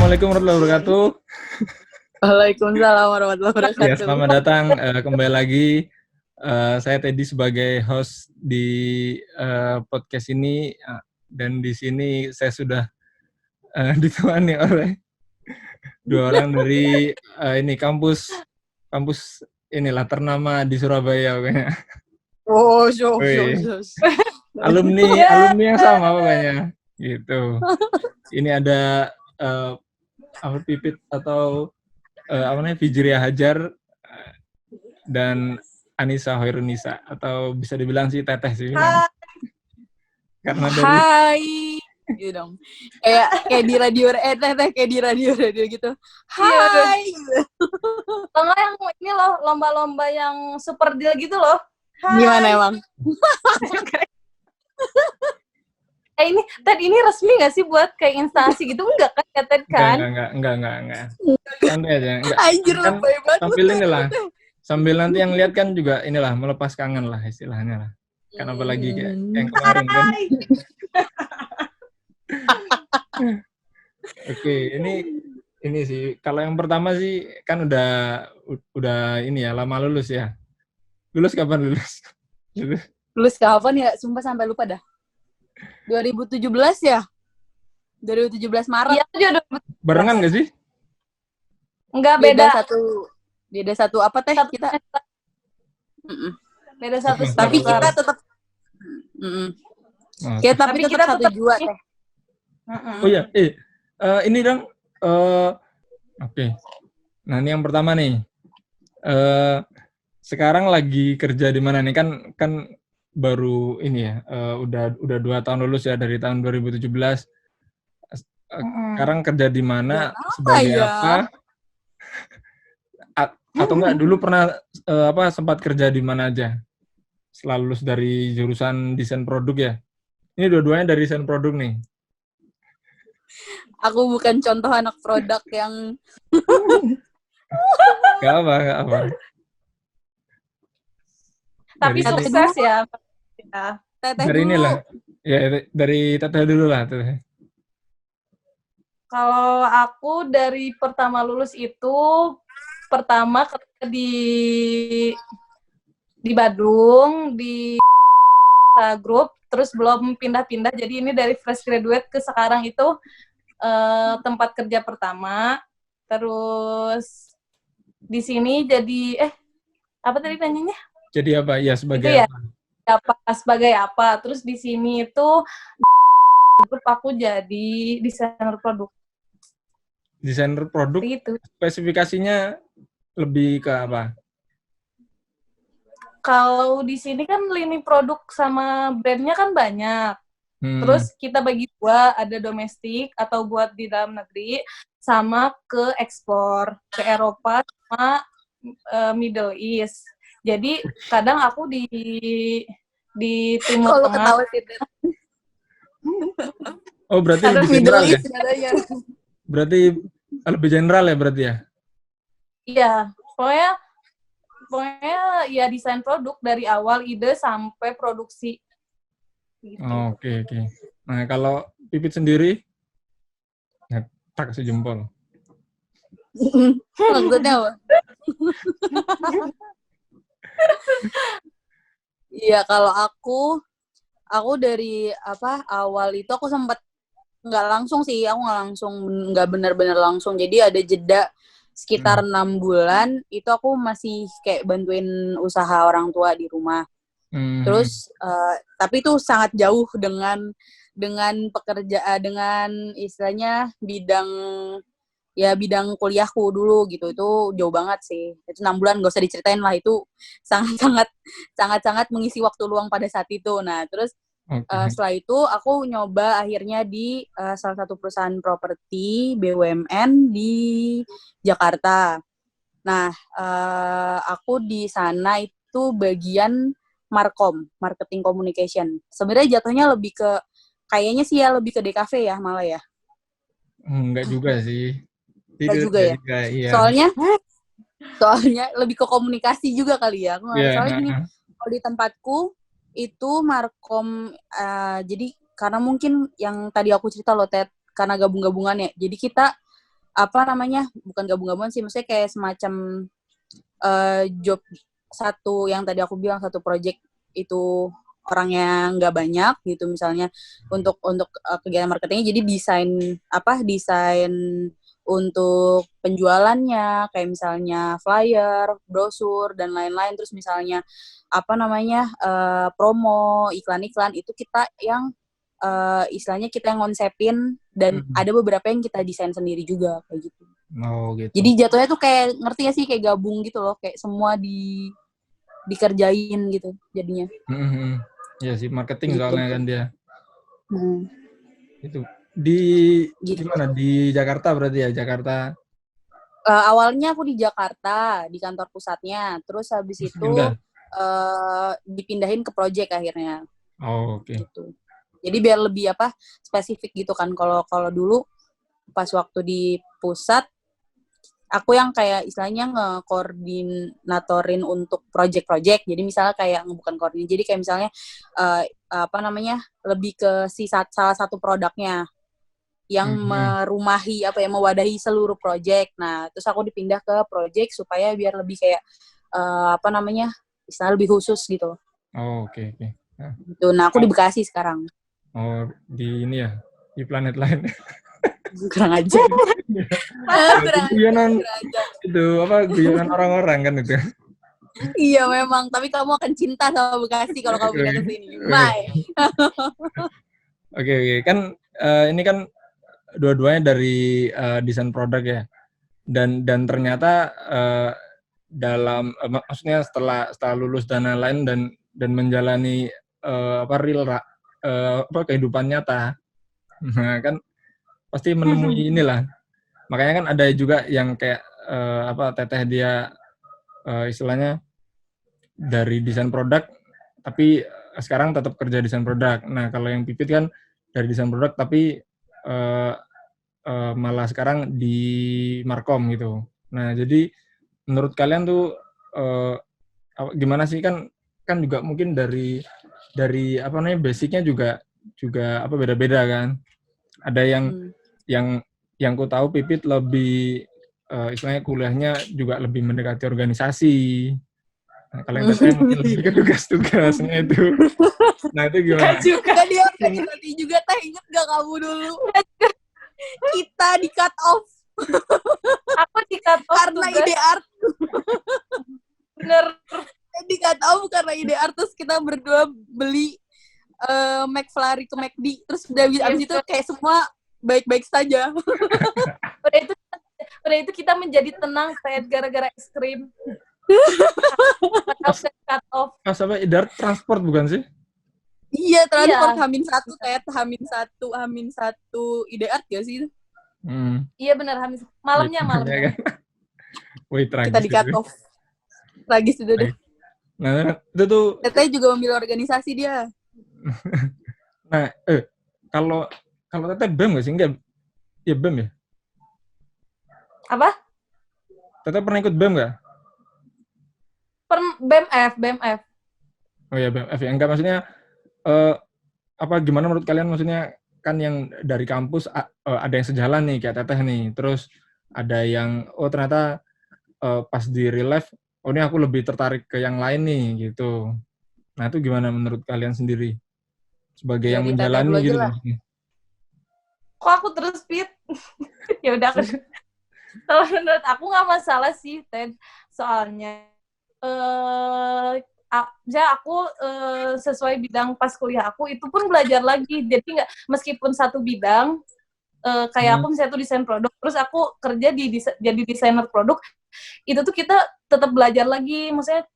Assalamualaikum warahmatullahi wabarakatuh. Waalaikumsalam warahmatullahi Ya, wabarakatuh. selamat datang kembali lagi. Saya Teddy sebagai host di podcast ini dan di sini saya sudah ditemani oleh dua orang dari ini kampus inilah ternama di Surabaya pokoknya. Oh, Wih, alumni yang sama pokoknya gitu. Ini ada Pipit atau Fijriya Hajar dan Anissa Hoirunisa atau bisa dibilang sih Teteh sih. Karena dari Hai, gitu dong. Kayak di radio, kayak di radio gitu. Hai. Kalau yang ini loh, lomba-lomba yang super deal gitu loh. Hai. Gimana emang? Ini Ted, ini resmi nggak sih buat kayak instansi gitu? Enggak kan, ya Ted kan? Enggak. Santai aja, enggak. Anjir, Kan lebay banget. sambil inilah, sambil nanti yang lihat kan juga inilah melepas kangen lah istilahnya lah. Kan apalagi kayak yang kemarin kan. Oke, ini sih kalau yang pertama sih kan udah ini ya lama lulus ya. Lulus kapan lulus? Lulus kapan ya? Sumpah sampai lupa dah. 2017 ya? 2017 Maret. Iya, barengan nggak sih? Enggak, beda. Beda satu apa teh kita? Beda satu. Tapi kita tetap tapi kita tetap satu jua teh. Oh iya, ini dong. Oke. Nah, ini yang pertama nih. Sekarang lagi kerja di mana nih? Kan baru ini ya, udah 2 tahun lulus ya dari tahun 2017. Sekarang kerja di mana? Sebagai apa? Atau enggak dulu pernah sempat kerja di mana aja? Setelah lulus dari jurusan desain produk ya. Ini dua-duanya dari desain produk nih. Aku bukan contoh anak produk yang Gak apa. Tapi sukses ya. Teteh dari dulu. Inilah. Ya, dari Teteh dulu lah. Teteh. Kalau aku dari pertama lulus itu, pertama di Badung, di grup, terus belum pindah-pindah. Jadi ini dari fresh graduate ke sekarang itu tempat kerja pertama. Terus di sini jadi apa tadi nanyanya? Jadi apa? Ya sebagai itu apa? Sebagai apa? Terus di sini itu grup aku jadi desainer produk. Desainer produk gitu. Spesifikasinya lebih ke apa? Kalau di sini kan lini produk sama brandnya kan banyak. Terus kita bagi dua, ada domestik atau buat di dalam negeri, sama ke ekspor ke Eropa sama Middle East. Jadi kadang aku di Timur Tengah. Oh, berarti lebih general ya? Berarti lebih general ya berarti ya? Iya, pokoknya ya desain produk dari awal ide sampai produksi. Gitu. Oke. Nah, kalau Pipit sendiri, ya, tak kasih jempol. Maksudnya apa? Iya, kalau aku dari awal itu aku sempat nggak langsung sih, aku nggak benar-benar langsung. Jadi ada jeda sekitar 6 bulan itu aku masih kayak bantuin usaha orang tua di rumah. Terus tapi itu sangat jauh dengan pekerjaan, dengan istilahnya bidang kuliahku dulu gitu. Itu jauh banget sih. Itu 6 bulan gak usah diceritain lah, itu sangat mengisi waktu luang pada saat itu. Nah, terus setelah itu aku nyoba akhirnya di salah satu perusahaan properti BUMN di Jakarta. Nah, aku di sana itu bagian Markom, Marketing Communication. Sebenarnya jatuhnya lebih ke, kayaknya sih ya lebih ke DKV ya malah ya. Enggak juga sih. Enggak juga ya? Iya. Soalnya lebih ke komunikasi juga kali ya. Soalnya gini, kalau di tempatku itu Markom, jadi karena mungkin yang tadi aku cerita loh Ted, karena gabung-gabungan ya. Jadi kita bukan gabung-gabungan sih, maksudnya kayak semacam job satu yang tadi aku bilang, satu project itu orangnya nggak banyak gitu misalnya untuk kegiatan marketingnya, jadi desain untuk penjualannya kayak misalnya flyer, brosur dan lain-lain, terus misalnya promo, iklan-iklan itu kita yang istilahnya kita yang konsepin dan ada beberapa yang kita desain sendiri juga kayak gitu. Oh gitu. Jadi jatuhnya tuh kayak ngerti gak sih kayak gabung gitu loh, kayak semua dikerjain gitu jadinya. Ya sih, marketing Gitu. soalnya kan dia. Itu di Gitu. gimana di Jakarta berarti ya, Jakarta. Awalnya aku di Jakarta di kantor pusatnya, terus habis itu dipindahin ke project akhirnya. Oh oke. Gitu. Jadi biar lebih spesifik gitu kan. Kalau dulu pas waktu di pusat aku yang kayak istilahnya ngekoordinatorin untuk project-project. Jadi misalnya kayak bukan koordinat, jadi kayak misalnya lebih ke salah satu produknya yang mewadahi seluruh project. Nah, terus aku dipindah ke project supaya biar lebih kayak istilah lebih khusus gitu. Oh oke. Nah, aku di Bekasi sekarang. Oh, di ini ya, di planet lain. Kurang aja. Guyonan itu guyonan orang-orang kan itu. Iya memang, tapi kamu akan cinta sama Bekasi kalau kamu pindah ke sini. Bye. Oke. Kan ini kan dua-duanya dari desain produk ya. Dan ternyata dalam maksudnya setelah lulus dan lain-lain dan menjalani kehidupan nyata. Nah, kan pasti menemui inilah. Makanya kan ada juga yang kayak teteh dia istilahnya dari desain produk tapi sekarang tetap kerja desain produk. Nah, kalau yang Pipit kan dari desain produk tapi malah sekarang di Markom gitu. Nah, jadi menurut kalian tuh gimana sih, kan juga mungkin dari basicnya juga beda-beda kan. Ada yang ku tahu Pipit lebih istilahnya kuliahnya juga lebih mendekati organisasi. Nah, kalau yang teteh mungkin lebih ke tugas-tugasnya itu. Nah, itu gimana? Juga dia organisasi juga, teh inget gak kamu dulu? Kita di cut off. Aku di cut off karena ide art. Bener. Di cut off karena ide art, terus kita berdua beli McFlurry ke McD, terus udah abis itu kayak semua baik-baik saja. Udah itu kita menjadi tenang kayak gara-gara es krim. Cut off. Sampai ide art transport bukan sih? Iya, transport Hamin satu ide art gak sih? Iya benar, malamnya. Kan? Wih, tragis. Kita di cut off. Tragis itu deh. Nah, itu tuh. Teteh juga memilih organisasi dia. Nah, kalau Teteh BEM gak sih? Enggak. Ya BEM ya? Apa? Teteh pernah ikut BEM gak? BMF. Oh ya, BMF ya. Enggak, maksudnya gimana menurut kalian, maksudnya kan yang dari kampus ada yang sejalan nih kayak Teteh nih, terus ada yang ternyata pas di real life ini aku lebih tertarik ke yang lain nih gitu. Nah, itu gimana menurut kalian sendiri sebagai yang menjalani gitu maksudnya? Kok aku terus Pit? Ya udah aku. Kalau menurut aku nggak masalah sih, Ted. Soalnya aku sesuai bidang pas kuliah aku itu pun belajar lagi, jadi nggak, meskipun satu bidang kayak aku misalnya tuh desain produk, terus aku kerja jadi desainer produk, itu tuh kita tetap belajar lagi, maksudnya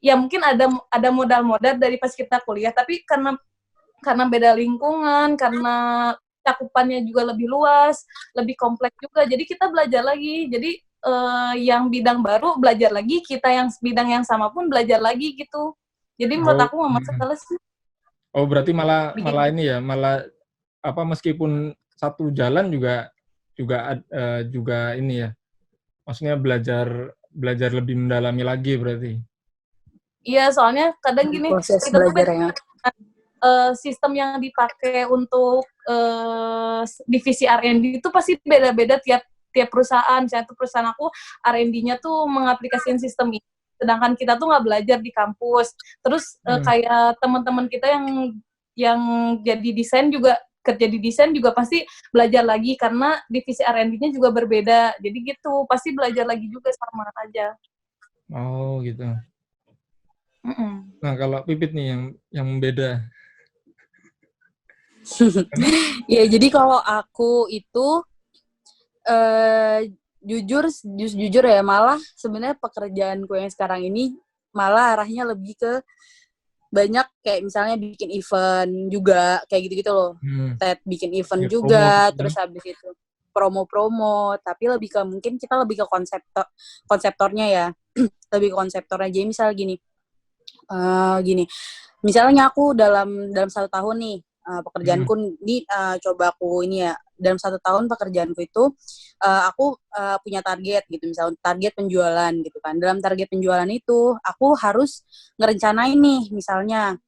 ya mungkin ada modal-modal dari pas kita kuliah, tapi karena beda lingkungan, karena cakupannya juga lebih luas, lebih kompleks juga, jadi kita belajar lagi, jadi yang bidang baru belajar lagi, kita yang bidang yang sama pun belajar lagi gitu. Jadi menurut aku nggak masalah sih. Oh, berarti malah ini ya, malah meskipun satu jalan juga ini ya. Maksudnya belajar lebih mendalami lagi berarti. Iya, soalnya kadang gini, proses belajarnya. sistem yang dipakai untuk divisi R&D itu pasti beda-beda tiap perusahaan. Misalnya tuh perusahaan aku R&D-nya tuh mengaplikasikan sistem ini, sedangkan kita tuh nggak belajar di kampus. Terus kayak teman-teman kita yang jadi desain juga, kerja di desain juga pasti belajar lagi karena divisi R&D-nya juga berbeda. Jadi gitu, pasti belajar lagi juga sama aja. Oh gitu. Nah kalau Pipit nih yang beda. Ya jadi kalau aku itu jujur ya, malah sebenarnya pekerjaanku yang sekarang ini malah arahnya lebih ke banyak kayak misalnya bikin event juga kayak gitu-gitu loh. Bikin event Ya, juga, promo, terus habis itu promo-promo, tapi lebih ke mungkin kita lebih ke konseptornya ya. Lebih ke konseptornya. Jadi misal gini. Misalnya aku dalam 1 tahun nih pekerjaanku ini coba aku ini ya, dalam 1 tahun pekerjaanku itu aku punya target gitu, misalnya target penjualan gitu kan. Dalam target penjualan itu aku harus ngerencanain nih misalnya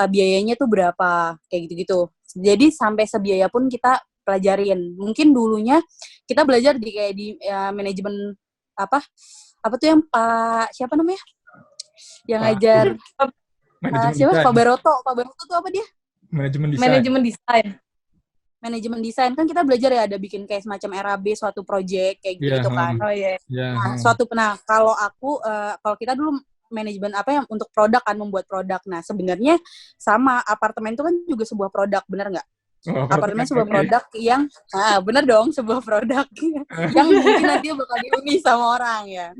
biayanya tuh berapa kayak gitu-gitu. Jadi sampai sebiaya pun kita pelajarin. Mungkin dulunya kita belajar di kayak di manajemen apa tuh yang Pak siapa namanya? Yang ngajar siapa? Pak Baroto tuh apa dia? Manajemen desain. Manajemen desain kan kita belajar ya, ada bikin kayak semacam RAB suatu project kayak gitu kan. Oh iya. Nah, kalau aku kalau kita dulu manajemen apa yang untuk produk kan, membuat produk. Nah, sebenarnya sama apartemen itu kan juga sebuah produk, benar nggak? Apartemen sebuah produk yang benar dong, sebuah produk yang mungkin nanti bakal dihuni sama orang ya.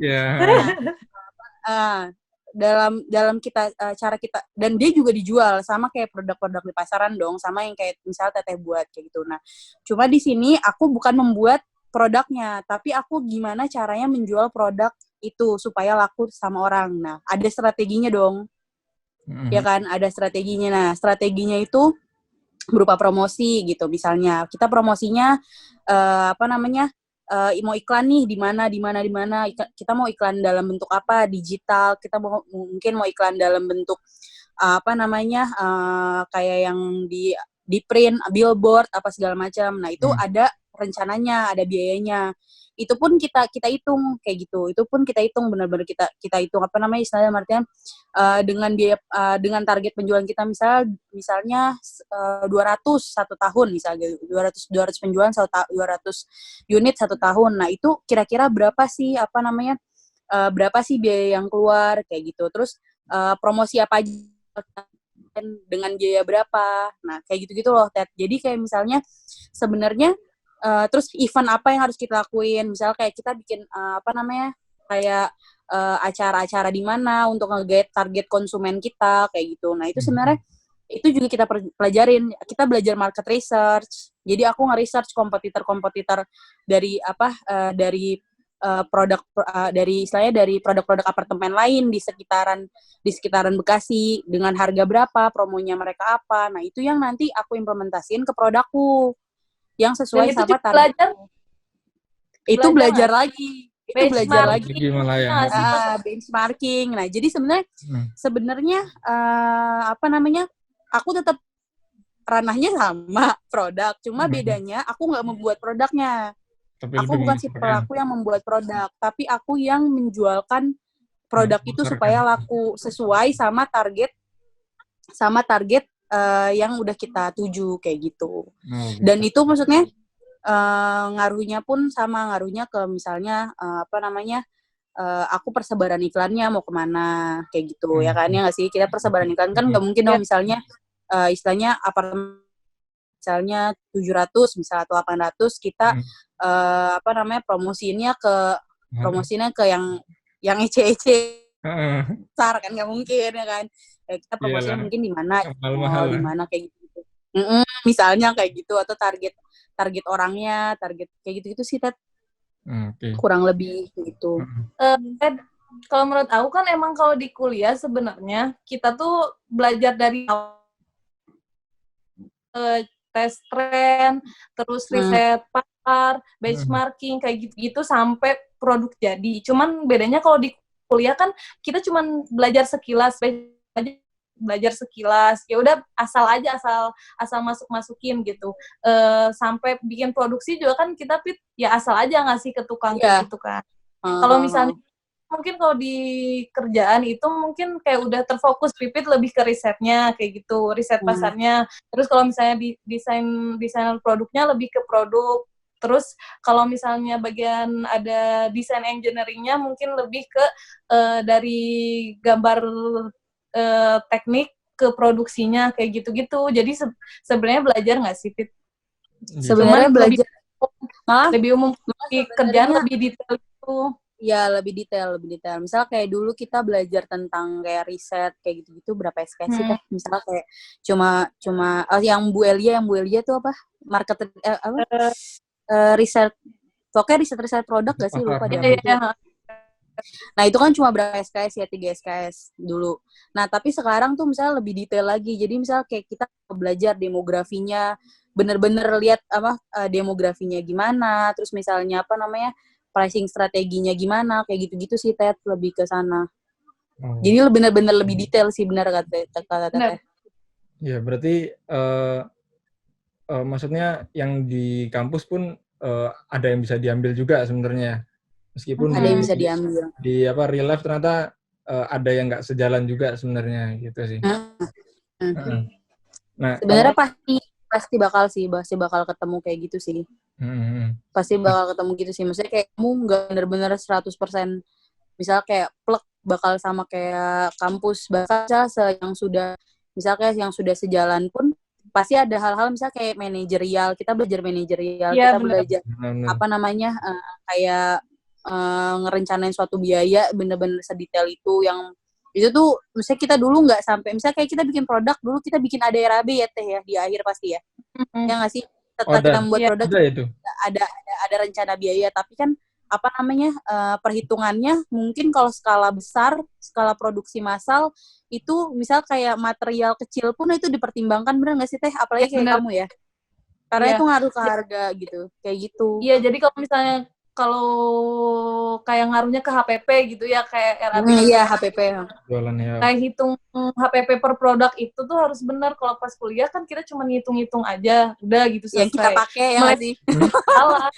Dalam kita cara kita, dan dia juga dijual sama kayak produk-produk di pasaran dong, sama yang kayak misalnya Teteh buat kayak gitu. Nah, cuma di sini aku bukan membuat produknya, tapi aku gimana caranya menjual produk itu supaya laku sama orang. Nah, ada strateginya dong. Ya kan, ada strateginya. Nah, strateginya itu berupa promosi gitu. Misalnya kita promosinya mau iklan nih di mana kita mau iklan dalam bentuk apa, digital, kita mungkin mau iklan dalam bentuk kayak yang di print, billboard apa segala macam. Nah itu ada rencananya, ada biayanya. Itu pun kita hitung kayak gitu. Itu pun kita hitung, benar-benar kita hitung istilahnya artian dengan biaya dengan target penjualan kita misalnya 200 1 tahun, misalnya 200 penjualan 200 unit 1 tahun. Nah, itu kira-kira berapa sih berapa sih biaya yang keluar kayak gitu. Terus promosi apa aja dengan biaya berapa. Nah, kayak gitu-gitu loh, Ted. Jadi kayak misalnya sebenarnya terus event apa yang harus kita lakuin, misal kayak kita bikin kayak acara-acara di mana untuk nge-get target konsumen kita kayak gitu. Nah itu sebenarnya itu juga kita pelajarin, kita belajar market research. Jadi aku nge-research kompetitor dari produk dari produk-produk apartemen lain di sekitaran Bekasi dengan harga berapa, promonya mereka apa. Nah itu yang nanti aku implementasiin ke produkku yang sesuai sama target. Itu belajar lagi. Benchmarking. Nah, jadi sebenarnya aku tetap ranahnya sama produk, cuma bedanya aku nggak membuat produknya. Aku bukan si pelaku yang membuat produk, tapi aku yang menjualkan produk itu supaya laku sesuai sama target yang udah kita tuju kayak gitu. Dan itu maksudnya ngaruhnya ke misalnya aku persebaran iklannya mau kemana kayak gitu ya kan, ya nggak sih, kita persebaran iklan kan nggak mungkin dong misalnya istilahnya apartemen misalnya 700 misalnya atau 800 kita promosinya ke yang ece-ece besar kan, nggak mungkin ya kan. Kita promosinya mungkin di mana di mana kayak gitu. Misalnya kayak gitu, atau target orangnya, target kayak gitu sih, Ted. Kurang lebih gitu. Ted, kalau menurut aku kan emang kalau di kuliah sebenarnya kita tuh belajar dari tes tren, terus riset pasar, benchmarking kayak gitu-gitu sampai produk jadi. Cuman bedanya kalau di kuliah kan kita cuman belajar sekilas aja belajar sekilas. Ya udah asal masukin gitu. Sampai bikin produksi juga kan kita ya asal aja ngasih ke tukang kayak gitu kan. Kalau misalnya mungkin kalau di kerjaan itu mungkin kayak udah terfokus Pipit lebih ke risetnya kayak gitu, riset pasarnya. Terus kalau misalnya di desain produknya lebih ke produk. Terus kalau misalnya bagian ada desain engineering-nya mungkin lebih ke dari gambar teknik ke produksinya kayak gitu-gitu. Jadi sebenarnya belajar nggak sih, Pit? Sebenarnya belajar lebih umum di kerjaan lebih detail itu. Ya, lebih detail. Misal kayak dulu kita belajar tentang kayak riset kayak gitu-gitu berapa SKS sih Teh? Misal kayak cuma yang Bu Elia tuh apa? Riset. Pokoknya riset produk gak sih? Lupa dia. Nah, itu kan cuma berapa SKS ya? 3 SKS dulu. Nah, tapi sekarang tuh misalnya lebih detail lagi. Jadi misal kayak kita belajar demografinya, bener-bener lihat demografinya gimana, terus misalnya pricing strateginya gimana, kayak gitu-gitu sih Ted, lebih ke sana. Jadi benar-benar lebih detail sih, benar kata Teteh. Ya, berarti maksudnya yang di kampus pun ada yang bisa diambil juga sebenarnya. Meskipun ada yang bisa diambil. Di real life ternyata ada yang nggak sejalan juga sebenarnya gitu sih. Nah, sebenarnya pasti bakal ketemu kayak gitu sih. Pasti bakal ketemu gitu sih. Maksudnya kayak kamu nggak bener-bener 100% misal kayak plek bakal sama kayak kampus, bahkan yang sudah sejalan pun pasti ada hal-hal misal kayak manajerial, kita belajar manajerial, kita belajar kayak ngerencanain suatu biaya bener-bener sedetail itu, yang itu tuh misalnya kita dulu nggak sampai, misalnya kayak kita bikin produk dulu, kita bikin ada RAB ya Teh ya di akhir pasti ya. Ya nggak sih, setelah kita membuat produk ada rencana biaya, tapi kan perhitungannya mungkin kalau skala besar, skala produksi massal itu misal kayak material kecil pun itu dipertimbangkan, bener nggak sih Teh? Apalagi kayak kamu ya, karena itu ngaruh ke harga gitu, kayak gitu. Iya, jadi kalau misalnya kayak ngaruhnya ke HPP gitu ya, kayak RAB. Iya, HPP. Kayak hitung HPP per produk itu tuh harus benar. Kalau pas kuliah kan kita cuma ngitung-ngitung aja, udah gitu selesai. Yang kita pakai ya nggak sih? Salah.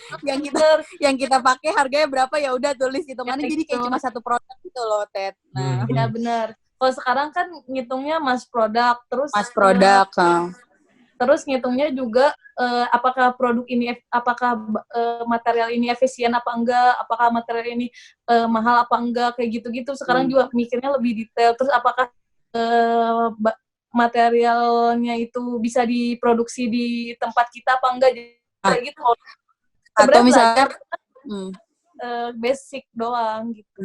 yang kita pakai harganya berapa ya udah tulis hitungannya, jadi kayak cuma satu produk gitu loh, Ted. Nah, ya benar. Kalau sekarang kan ngitungnya mass produk, terus terus ngitungnya juga apakah produk ini, material ini efisien apa enggak, apakah material ini mahal apa enggak, kayak gitu-gitu. Sekarang juga mikirnya lebih detail. Terus apakah materialnya itu bisa diproduksi di tempat kita apa enggak, kayak gitu. Atau misalnya basic doang gitu.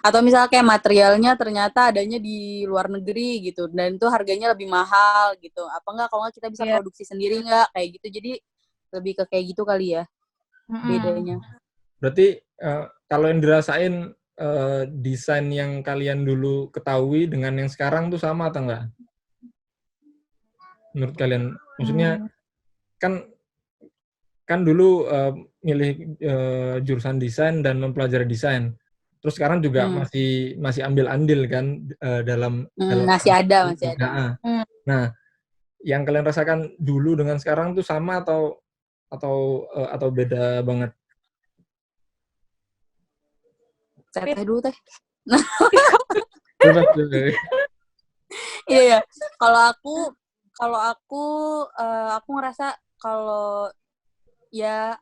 Atau misalnya kayak materialnya ternyata adanya di luar negeri gitu, dan itu harganya lebih mahal gitu. Apa enggak kalau nggak kita bisa produksi sendiri nggak, kayak gitu. Jadi lebih ke kayak gitu kali ya bedanya. Berarti kalau yang dirasain desain yang kalian dulu ketahui dengan yang sekarang tuh sama atau enggak? Menurut kalian? Maksudnya kan dulu milih jurusan desain dan mempelajari desain. Terus sekarang juga masih ambil andil kan dalam masih ada. Nah, yang kalian rasakan dulu dengan sekarang tuh sama atau beda banget? Teteh dulu Teh. Iya. Kalau aku ngerasa kalau ya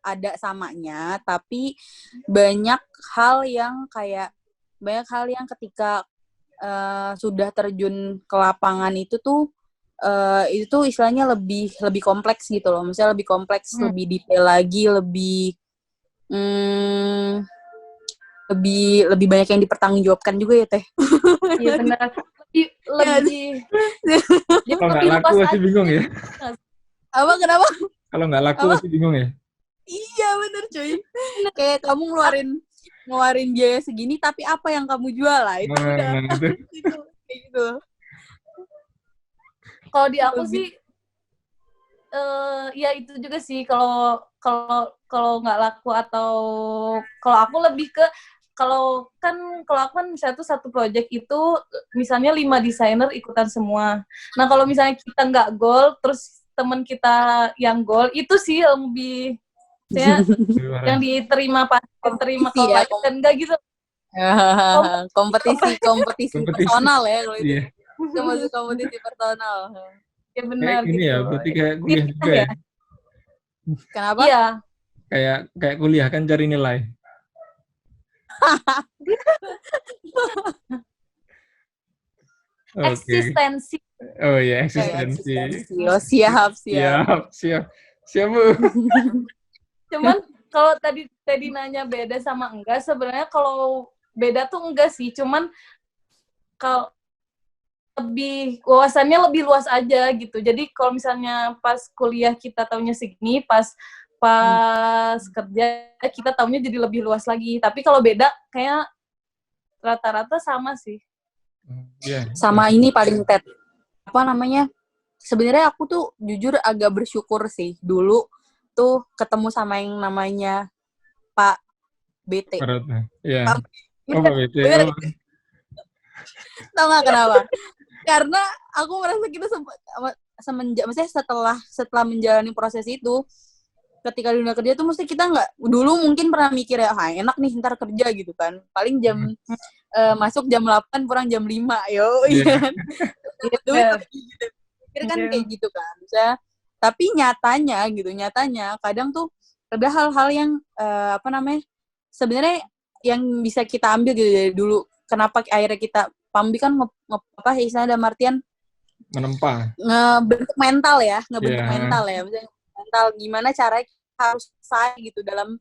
ada samanya, tapi banyak hal yang ketika sudah terjun ke lapangan itu tuh istilahnya lebih kompleks gitu loh. Misalnya lebih kompleks, lebih detail lagi, lebih banyak yang dipertanggungjawabkan juga ya Teh. Iya benar. Lebih kalau nggak laku pasti bingung ya. Kenapa? Kalau nggak laku pasti bingung ya. Iya bener cuy. Kayak kamu ngeluarin biaya segini, tapi apa yang kamu jual lah itu udah. Kayak gitu. Kalau di aku sih ya itu juga sih, kalau nggak laku, atau kalau aku lebih ke kalau aku kan misalnya tuh satu project itu misalnya 5 desainer ikutan semua. Nah kalau misalnya kita nggak goal, terus teman kita yang goal, itu sih yang lebih saya yang diterima Kompetisi kalau ya, lain dan enggak gitu. kompetisi Kompetisi. personal ya kalau itu. Iya. Itu maksud kompetisi personal. Ya benar Kayak ini gitu. ya, berarti kayak kuliah juga ya. Kenapa? Iya. Kayak kuliah kan cari nilai. Oke. Eksistensi. Oh ya, eksistensi. Oh, siap. Siap Bu. Cuman kalau tadi nanya beda sama enggak, sebenarnya kalau beda tuh enggak sih, cuman kalau lebih wawasannya lebih luas aja gitu. Jadi kalau misalnya pas kuliah kita taunya segini, pas kerja kita taunya jadi lebih luas lagi. Tapi kalau beda kayak rata-rata sama sih. Yeah. Sama ini paling apa namanya? Sebenarnya aku tuh jujur agak bersyukur sih dulu tuh ketemu sama yang namanya Pak BT. Iya. Pak BT. Tahu nggak kenapa? Karena aku merasa kita semenjak, maksudnya setelah menjalani proses itu, ketika di dunia kerja tuh mesti kita nggak, dulu mungkin pernah mikir ya, enak nih ntar kerja gitu kan, paling jam masuk jam 8 pulang jam 5, iya. Gitu pikir kan kayak gitu kan, misalnya. Tapi nyatanya kadang tuh ada hal-hal yang apa namanya, sebenarnya yang bisa kita ambil gitu dari dulu. Kenapa akhirnya kita Pambi kan apa istilahnya dalam artian menempa, ngebentuk mental ya, misalnya mental gimana caranya harus selesai gitu dalam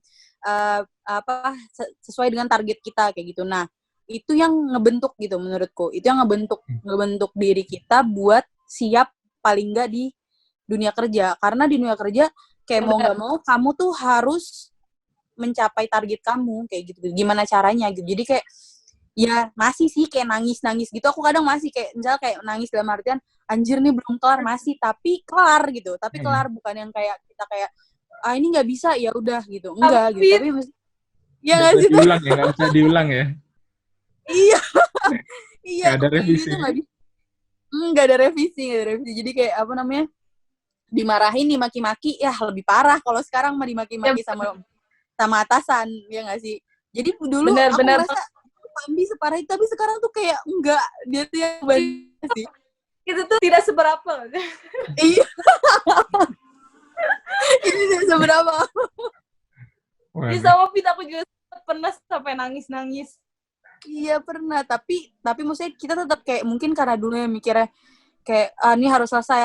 apa sesuai dengan target kita kayak gitu. Nah, itu yang ngebentuk gitu menurutku. Itu yang ngebentuk diri kita buat siap paling enggak di dunia kerja. Karena di dunia kerja kayak mau nggak mau kamu tuh harus mencapai target kamu kayak gitu. Gimana caranya gitu. Jadi kayak ya masih sih kayak nangis gitu. Aku kadang masih kayak misalnya kayak nangis dalam artian anjir nih belum kelar, masih tapi kelar gitu. Tapi kelar bukan yang kayak kita kayak ini nggak bisa ya udah gitu. Enggak gitu. Tapi ya nggak sih. Diulang ya, nggak bisa diulang ya. Iya. Iya. Nggak ada revisi. Nggak ada revisi. Jadi kayak apa namanya, dimarahin, dimaki-maki, ya lebih parah kalau sekarang mah dimaki-maki sama atasan, ya nggak sih. Jadi dulu aku merasa Pambi separah itu, tapi sekarang tuh kayak enggak, dia tuh yang banyak sih. Itu tuh tidak seberapa. Iya. Ini tidak seberapa. Di sama Pit aku juga pernah sampai nangis. Iya pernah, tapi maksudnya kita tetap kayak mungkin karena dulu yang mikirnya kayak ini harus selesai,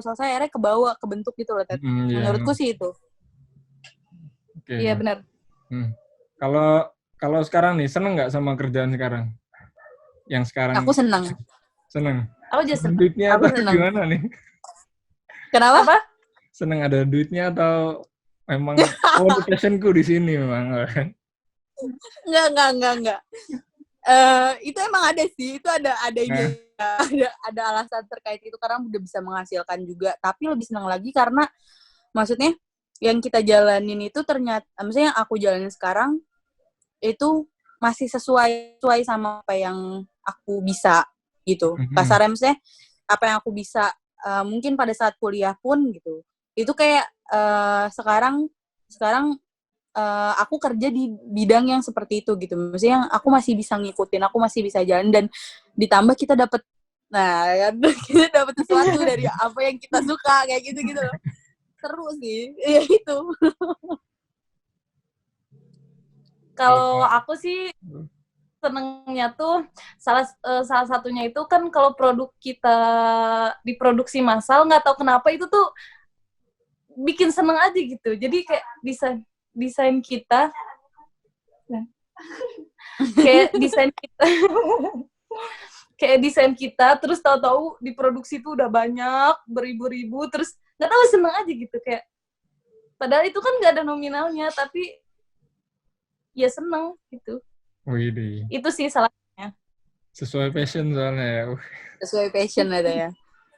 akhirnya kebentuk gitu loh, Ted. Menurutku sih itu. Iya benar. Kalau sekarang nih, seneng nggak sama kerjaan sekarang? Yang sekarang? Aku seneng. Aku juga seneng. Duitnya atau gimana nih? Kenapa? Apa? Seneng ada duitnya atau memang passionku di sini memang? Enggak. Itu emang ada sih, itu ada ini, ada alasan terkait itu karena udah bisa menghasilkan juga. Tapi lebih senang lagi karena maksudnya yang kita jalanin itu ternyata, maksudnya yang aku jalanin sekarang itu masih sesuai sama apa yang aku bisa gitu. Kasarnya maksudnya apa yang aku bisa mungkin pada saat kuliah pun gitu. Itu kayak sekarang aku kerja di bidang yang seperti itu gitu. Maksudnya yang aku masih bisa ngikutin, aku masih bisa jalan, dan ditambah kita dapat kita dapat sesuatu dari apa yang kita suka kayak gitu loh. Seru sih. Ya itu. Kalau aku sih senengnya tuh salah satunya itu kan kalau produk kita diproduksi massal, nggak tahu kenapa itu tuh bikin seneng aja gitu. Jadi kayak desain kita kayak desain kita terus tahu-tahu diproduksi tuh udah banyak beribu-ribu, terus nggak tahu seneng aja gitu, kayak padahal itu kan nggak ada nominalnya tapi ya seneng gitu. Widih. Itu sih salahnya. Sesuai passion soalnya ya. Sesuai passion ada ya.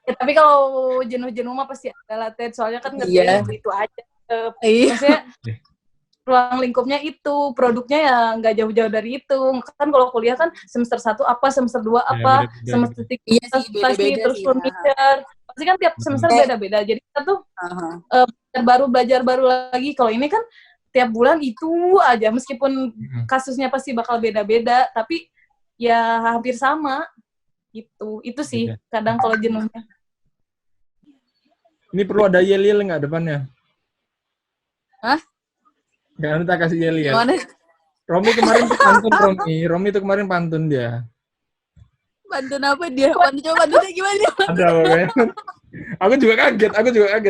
Ya tapi kalau jenuh-jenuh mah pasti ada lah, Ted. Soalnya kan ngerjain itu aja. Maksudnya ruang lingkupnya itu, produknya ya nggak jauh-jauh dari itu. Kan kalau kuliah kan semester 1 apa, semester 2 Ya, apa, beda-beda semester gitu. 3 Iya sih, pasti, beda-beda terus sih. furniture. Pasti kan tiap semester Betul. beda-beda. Jadi kita tuh Aha. belajar baru lagi. Kalau ini kan tiap bulan itu aja, meskipun kasusnya pasti bakal beda-beda, tapi ya hampir sama gitu. Itu sih Beda. kadang kalau jenuhnya. Ini perlu ada yel-yel nggak depannya? Hah? Nggak, nanti tak kasih yel-yel. Gimana? Romi kemarin tuh pantun, Romi itu kemarin pantun dia. Pantun apa dia? Coba pantunnya gimana? Ada pokoknya. Aku juga kaget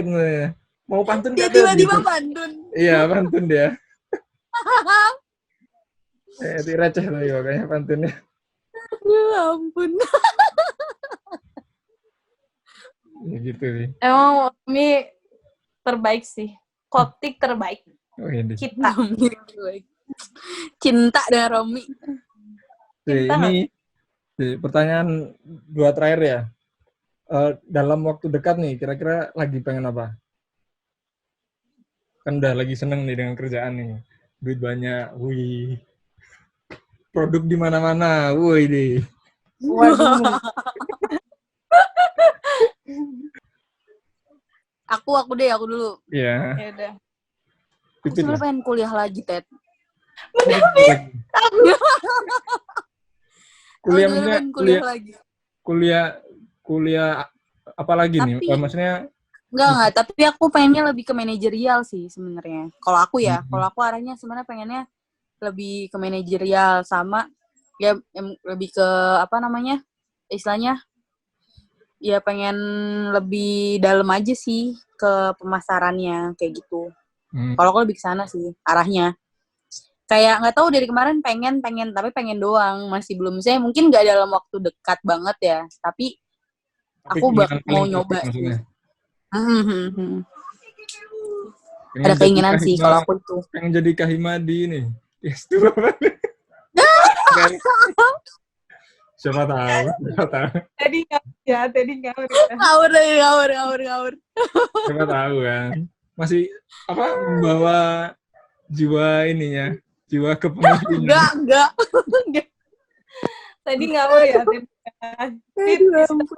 sebenarnya. Mau pantun Dia nggak tuh? tiba-tiba Gitu. pantun. Iya, pantun dia. Itu receh loh ya, kayaknya pantunnya. Ya ampun. Ya gitu sih. Emang Umi terbaik sih. Kotik terbaik. Oh, ini. Kita. Cinta dengan Romi. Cinta Ini pertanyaan 2 terakhir ya. Dalam waktu dekat nih, kira-kira lagi pengen apa? Kan udah lagi seneng nih dengan kerjaan nih. Duit banyak, wih. Produk di mana-mana, wih deh. Waduh. Aku dulu. Iya. Ya udah. Aku sebenarnya pengen kuliah lagi, Ted. Kuliah Aku maksudnya pengen kuliah lagi. kuliah apa lagi nih? Tapi Maksudnya enggak, tapi aku pengennya lebih ke manajerial sih sebenarnya. Kalau aku ya, kalau aku arahnya sebenarnya pengennya lebih ke manajerial sama ya lebih ke apa namanya? Istilahnya ya pengen lebih dalam aja sih ke pemasarannya kayak gitu. Kalau aku lebih ke sana sih arahnya. Kayak nggak tahu dari kemarin pengen tapi pengen doang, masih belum, saya mungkin nggak dalam waktu dekat banget ya, tapi aku mau nyoba sih. Ada keinginan sih kalau aku itu. Pengen jadi Kahimadi nih. Yes, tuh. Siapa tahu. Tadi ngawur. Ngawur. Siapa tahu kan. Masih apa membawa jiwa ininya, jiwa kepemimpinan. Enggak. Tadi ngawur ya.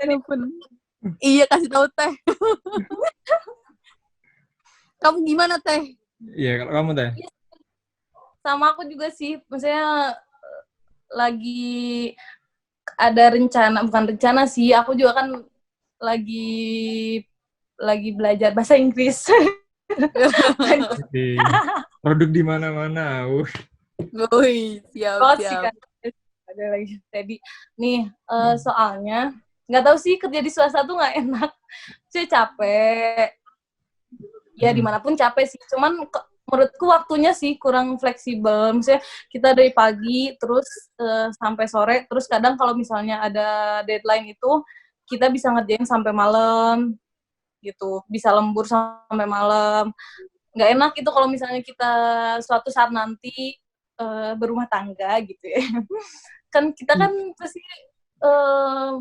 Ampun. Iya, kasih tahu Teh. Kamu gimana Teh? Iya, kalau kamu Teh? Sama aku juga sih, maksudnya lagi ada rencana, bukan rencana sih, aku juga kan lagi belajar bahasa Inggris. Produk di mana-mana. Wih, siap. Ada lagi tadi. Nih, soalnya nggak tahu sih kerja di swasta tuh nggak enak. Saya capek. Ya dimanapun capek sih. Cuman menurutku waktunya sih kurang fleksibel. Misalnya kita dari pagi terus sampai sore. Terus kadang kalau misalnya ada deadline itu kita bisa ngerjain sampai malam gitu. Bisa lembur sampai malam. Nggak enak itu kalau misalnya kita suatu saat nanti berumah tangga gitu ya. Kan kita kan pasti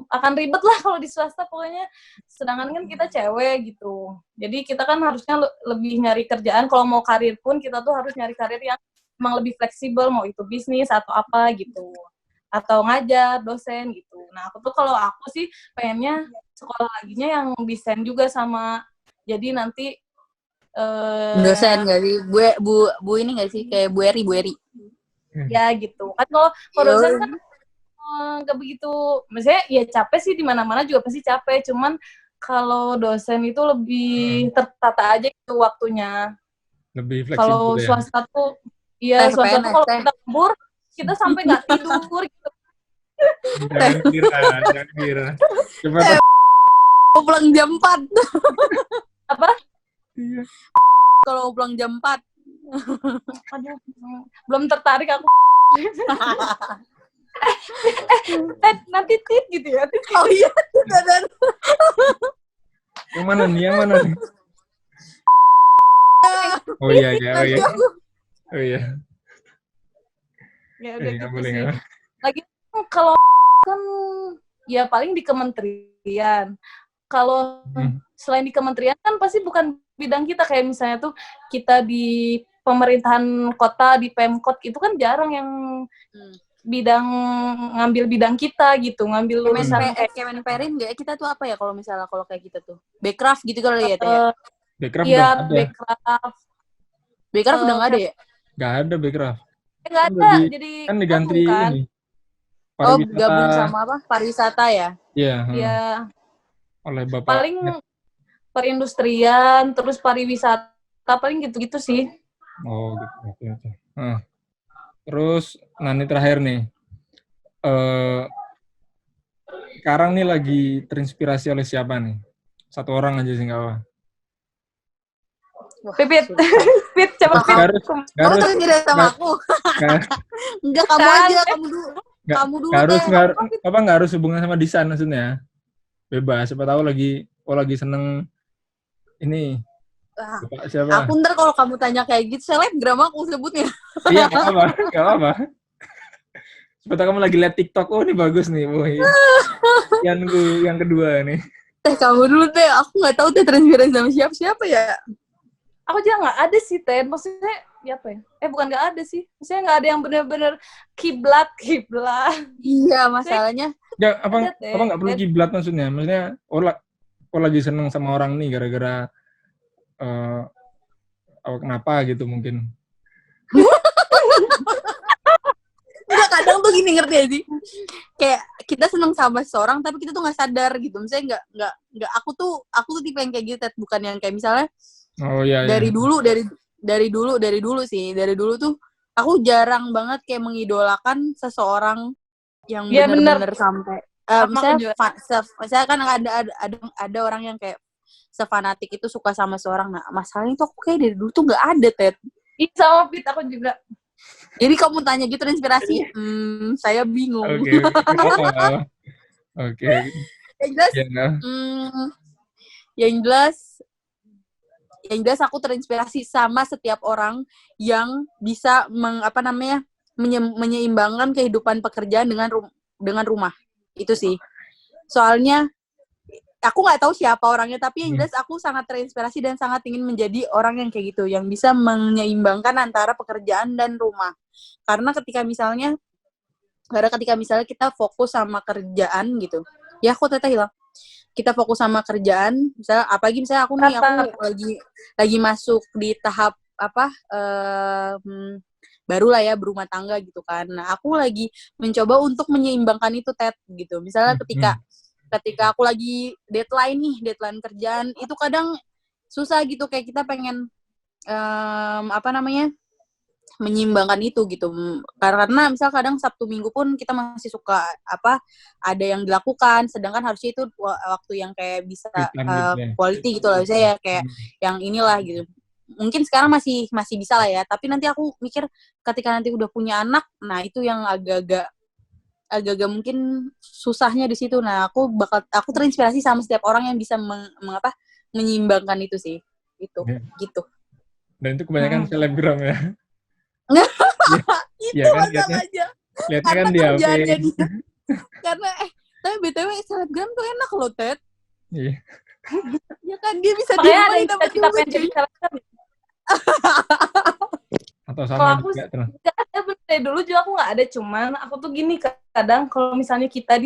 akan ribet lah kalau di swasta pokoknya. Sedangkan kan kita cewek gitu. Jadi kita kan harusnya lebih nyari kerjaan. Kalau mau karir pun kita tuh harus nyari karir yang emang lebih fleksibel. Mau itu bisnis atau apa gitu. Atau ngajar, dosen gitu. Nah kalau aku sih pengennya sekolah laginya yang desain juga sama. Jadi nanti dosen nggak sih? Bu ini nggak sih? Kayak Bu Eri. Ya gitu. Kan kalau dosen kan nggak begitu, misalnya ya capek sih di mana-mana juga pasti capek, cuman kalau dosen itu lebih tertata aja itu waktunya. Lebih fleksibel. Kalau swasta tuh, iya swasta tuh kalau kita lembur kita sampai nggak tidur gitu. Jangan kira. Coba pulang jam 4. Apa? Iya. Kalau pulang jam 4. Aduh, belum tertarik aku. Nanti tit gitu ya. Oh iya, dan Yang mana nih? Oh iya. Oh iya. Ya udah gitu sih. Lagi kalau kan ya paling di kementerian. Kalau selain di kementerian kan pasti bukan bidang kita, kayak misalnya tuh kita di pemerintahan kota, di Pemkot itu kan jarang yang ngambil bidang kita gitu, ngambil lulusan kayak Kemenperin nggak kita tuh apa ya kalau misalnya kalau kayak kita tuh backcraft gitu kali ya Teh? Backcraft iya, udah ada. Backcraft udah nggak ada ya? Nggak ada backcraft. Nggak Kan ada, jadi kan diganti kan? ini. Oh, Pariwisata. gabung sama apa? Pariwisata ya? Iya. Iya. Oleh Bapak. Paling perindustrian, terus pariwisata, paling gitu-gitu sih. Oh gitu. Terus, ini terakhir nih. Sekarang nih lagi terinspirasi oleh siapa nih? Satu orang aja sih nggak apa. Pipit, Pit, coba Pit. Kamu terinspirasi sama aku. Enggak, kamu aja, kamu dulu. Kamu dulu deh. Nggak harus hubungan sama desain maksudnya. Bebas, siapa tahu lagi seneng ini. Siapa? Aku ntar kalau kamu tanya kayak gitu, selebgram aku sebutnya. Iya, nggak apa. Seperti kamu lagi lihat TikTok, oh ini bagus nih, boy. Yang kedua nih. Teh, kamu dulu Teh, aku nggak tahu Teh terinspirasi sama siapa ya. Aku juga nggak ada sih Teh, maksudnya ya apa ya? Bukan nggak ada sih, maksudnya nggak ada yang benar-benar kiblat. Iya, masalahnya. Ya, apa nggak perlu kiblat maksudnya? Maksudnya, lagi seneng sama orang nih gara-gara kenapa gitu mungkin. Enggak, kadang tuh gini, ngerti ya sih? Kayak kita seneng sama seseorang tapi kita tuh nggak sadar gitu. Misalnya nggak aku tuh tipe yang kayak gitu, Ted. Bukan yang kayak misalnya dari dulu sih. Dari dulu tuh aku jarang banget kayak mengidolakan seseorang yang benar-benar sampai misalnya kan ada orang yang kayak sefanatik itu suka sama seorang. Nah, masalahnya tuh aku kayak dari dulu tuh nggak ada, Ted. Iya, sama Pit, aku juga. Jadi kamu tanya gitu inspirasi, saya bingung. Oke. Yang jelas aku terinspirasi sama setiap orang yang bisa menyeimbangkan kehidupan pekerjaan dengan rumah. Itu sih. Soalnya aku nggak tahu siapa orangnya, tapi yang jelas aku sangat terinspirasi dan sangat ingin menjadi orang yang kayak gitu, yang bisa menyeimbangkan antara pekerjaan dan rumah. Karena ketika misalnya kita fokus sama kerjaan gitu, ya aku hilang. Kita fokus sama kerjaan, misalnya aku lagi masuk di tahap baru lah ya, berumah tangga gitu kan. Nah, aku lagi mencoba untuk menyeimbangkan itu, Ted, gitu. Misalnya ketika aku lagi deadline kerjaan, itu kadang susah gitu, kayak kita pengen menyeimbangkan itu gitu. Karena misal kadang Sabtu Minggu pun kita masih suka ada yang dilakukan, sedangkan harusnya itu waktu yang kayak bisa quality gitu lah, misalnya ya kayak yang inilah gitu. Mungkin sekarang masih bisa lah ya, tapi nanti aku mikir ketika nanti udah punya anak, nah itu yang agak-agak mungkin susahnya di situ. Nah, aku terinspirasi sama setiap orang yang bisa menyeimbangkan itu sih. Itu gitu. Dan itu kebanyakan selebgram ya. Itu masalahnya. Lihatnya kan dia Karena tapi BTW selebgram tuh enak loh, Ted. Iya. Ya kan, dia bisa dimain dapat kita pengen jadi selebgram. Atau sama aku juga terus. Dari dulu juga aku nggak ada, cuman aku tuh gini, kadang kalau misalnya kita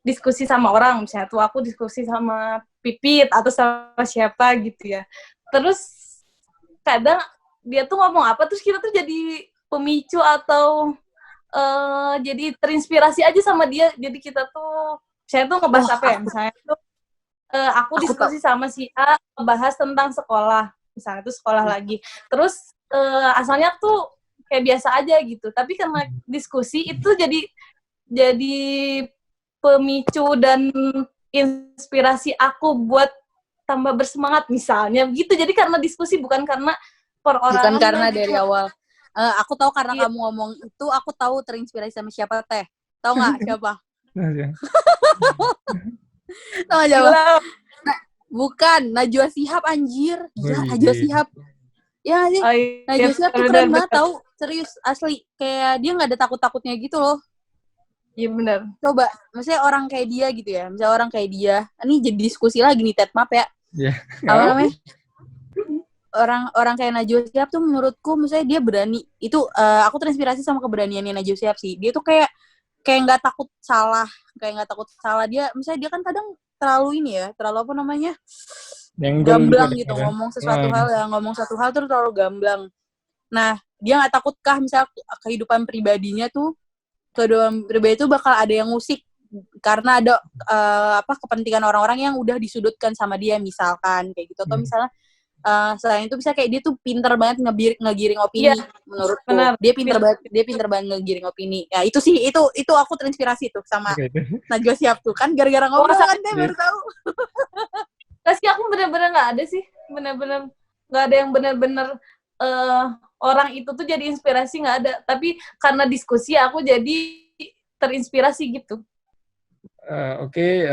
diskusi sama orang, misalnya tuh aku diskusi sama Pipit atau sama siapa gitu ya, terus kadang dia tuh ngomong apa, terus kita tuh jadi pemicu atau jadi terinspirasi aja sama dia. Jadi kita tuh, saya tuh ngebahas apa ya, misalnya tuh aku diskusi sama si A ngebahas tentang sekolah, misalnya tuh sekolah lagi, terus asalnya tuh kayak biasa aja gitu, tapi karena diskusi itu jadi pemicu dan inspirasi aku buat tambah bersemangat misalnya gitu. Jadi karena diskusi, bukan karena perorangan. Bukan karena dari awal. Aku tahu karena kamu ngomong itu, aku tahu terinspirasi sama siapa, Teh. Tahu nggak siapa? Tahu nggak siapa? Bukan, Najwa Shihab, anjir. Gila, Najwa Shihab. Ya sih, Najwa Shihab tuh keren banget tau. Serius, asli. Kayak dia nggak ada takut-takutnya gitu loh. Iya benar. Coba, maksudnya orang kayak dia gitu ya. Misalnya orang kayak dia. Ini jadi diskusi lagi nih, Ted. Maaf ya. Iya. Apa namanya? orang kayak Najwa Shihab tuh menurutku misalnya dia berani. Itu aku terinspirasi sama keberaniannya Najwa Shihab sih. Dia tuh kayak nggak takut salah, dia misalnya dia kan kadang terlalu ini ya, terlalu apa namanya? Nyenggol Gamblang gitu gitu, kan. ngomong satu hal tuh terlalu gamblang. Nah, dia nggak takutkah misal kehidupan pribadinya tuh bakal ada yang musik karena ada kepentingan orang-orang yang udah disudutkan sama dia misalkan kayak gitu, atau misalnya selain itu bisa kayak dia tuh pinter banget ngegiring opini. Menurutku benar. dia pinter banget ngegiring opini. Ya itu sih, itu aku terinspirasi tuh sama Najwa Shihab tuh kan, gara-gara ngobrol kan dia baru tahu. Tapi aku bener-bener nggak ada sih, bener-bener nggak ada yang bener-bener orang itu tuh jadi inspirasi, nggak ada. Tapi karena diskusi aku jadi terinspirasi gitu. Oke.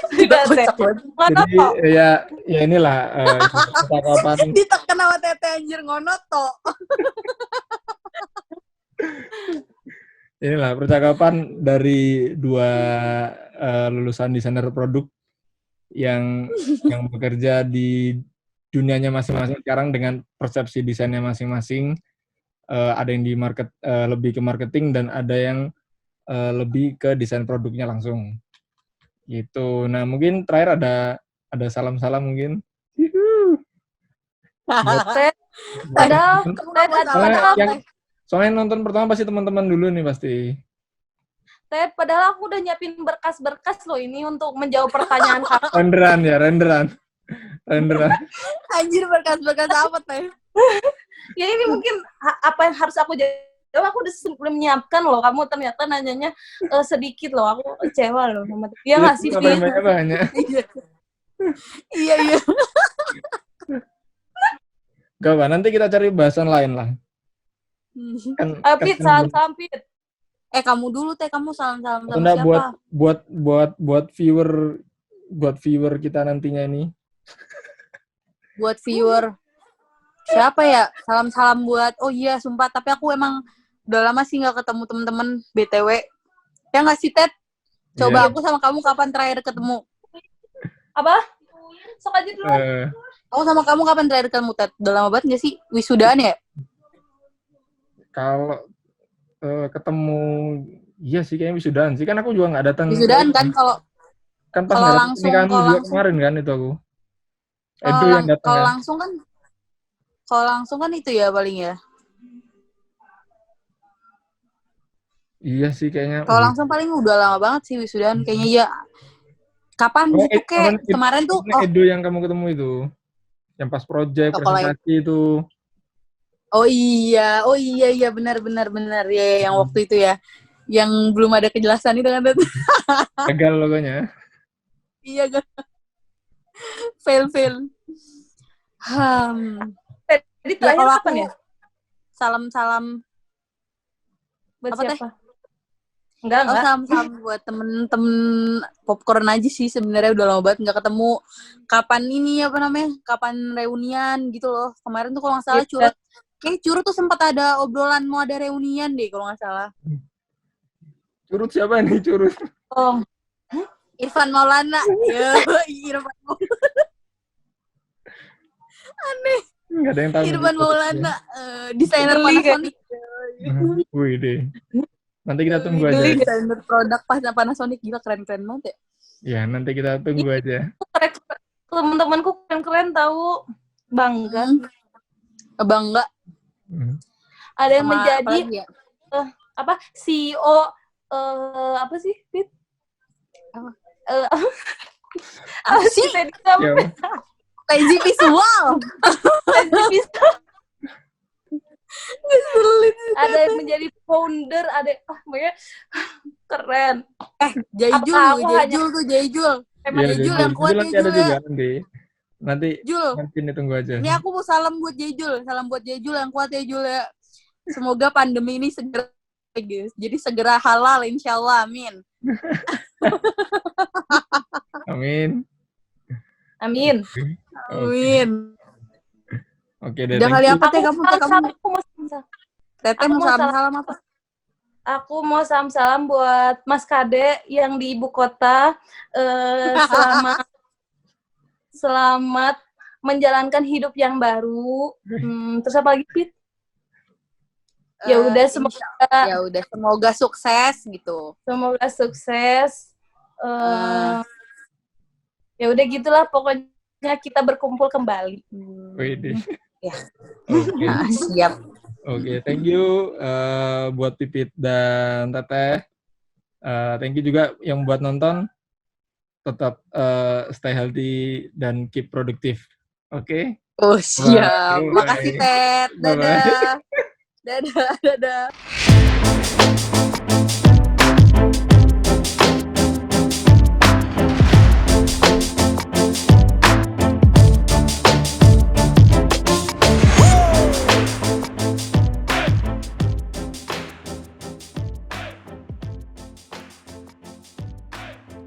Jadi ya inilah percakapan. Ditekan sama Tete anjir ngonoto. Inilah percakapan dari dua lulusan desainer produk yang bekerja di dunianya masing-masing sekarang dengan persepsi desainnya masing-masing. Ada yang di lebih ke marketing dan ada yang lebih ke desain produknya langsung. Gitu. Nah, mungkin terakhir ada salam-salam mungkin. Soalnya nonton pertama pasti teman-teman dulu nih pasti. Padahal aku udah nyiapin berkas-berkas loh ini untuk menjawab pertanyaan kamu. renderan. Anjir, berkas-berkas apa Teh? Ya ini mungkin apa yang harus aku jawab, aku udah sebelum menyiapkan loh. Kamu ternyata nanyanya sedikit loh, aku kecewa loh. Dia ngasih banyak. Iya. Gak apa, nanti kita cari bahasan lain lah. Pit, salam Pit. Kamu dulu Teh, kamu salam-salam sama siapa? Buat viewer kita nantinya ini. Buat viewer siapa ya? Salam-salam buat, oh iya sumpah, tapi aku emang udah lama sih nggak ketemu temen-temen BTW. Ya nggak sih Ted? Coba aku sama kamu kapan terakhir ketemu? Apa? Sok aja dulu. Aku sama kamu kapan terakhir ketemu Ted? Udah lama banget nggak sih? Wisudaan ya? Kalau ketemu, iya sih kayaknya wisudaan sih, kan aku juga nggak datang. Wisudaan kan kalau pas langsung kemarin kan itu aku. Edo yang datang. Kalau langsung kan itu ya paling ya. Iya sih kayaknya. Kalau langsung paling udah lama banget sih wisudaan kayaknya ya. Kapan gitu kayak kemarin tuh? Edo yang kamu ketemu itu, yang pas project presentasi itu. Oh iya benar ya yang waktu itu ya, yang belum ada kejelasan itu kan. Gagal logonya. Iya kan. Fail. Jadi terakhir ya, kapan ya? Salam buat apa siapa? Teh? Enggak. Salam buat temen-temen popcorn aja sih sebenarnya, udah lama banget nggak ketemu. Kapan ini apa namanya? Kapan reunian gitu loh. Kemarin tuh kalau nggak salah Curut tuh sempat ada obrolan mau ada reunian deh kalau nggak salah. Curut siapa nih Curut? Oh, Irfan Maulana. Irfan Maulana. Aneh. Nggak ada yang tahu. Irfan Maulana, desainer Panasonic. Wih deh. Nanti kita tunggu aja. Desainer produk Panasonic, gila keren banget ya. Ya, nanti kita tunggu aja. Teman-temanku keren tahu, bangga. Ada yang menjadi CEO apa sih Fit? Apa sih? Kaji visual. Ada yang menjadi founder, ada makanya keren. Jaijul yang kuat Jaijul ya. Nanti tunggu aja. Ini aku mau salam buat Jaijul yang kuat Jaijul ya. Semoga pandemi ini segera guys. Jadi segera halal insyaallah, amin. Amin. Oke deh. Udah kali apa Teh kamu? Teteh mau salam apa? Aku mau salam buat Mas Kade yang di ibu kota selama selamat menjalankan hidup yang baru. Terus apa lagi, Pit? Ya udah, semoga sukses gitu. Semoga sukses. Ya udah gitulah, pokoknya kita berkumpul kembali. Ya. Oke. Nah, siap. Oke, thank you buat Pipit dan Teteh. Thank you juga yang buat nonton. Tetap stay healthy dan keep produktif. Oke? Oh, siap. Bye. Makasih, Ted. Bye-bye. Dadah. Dadah.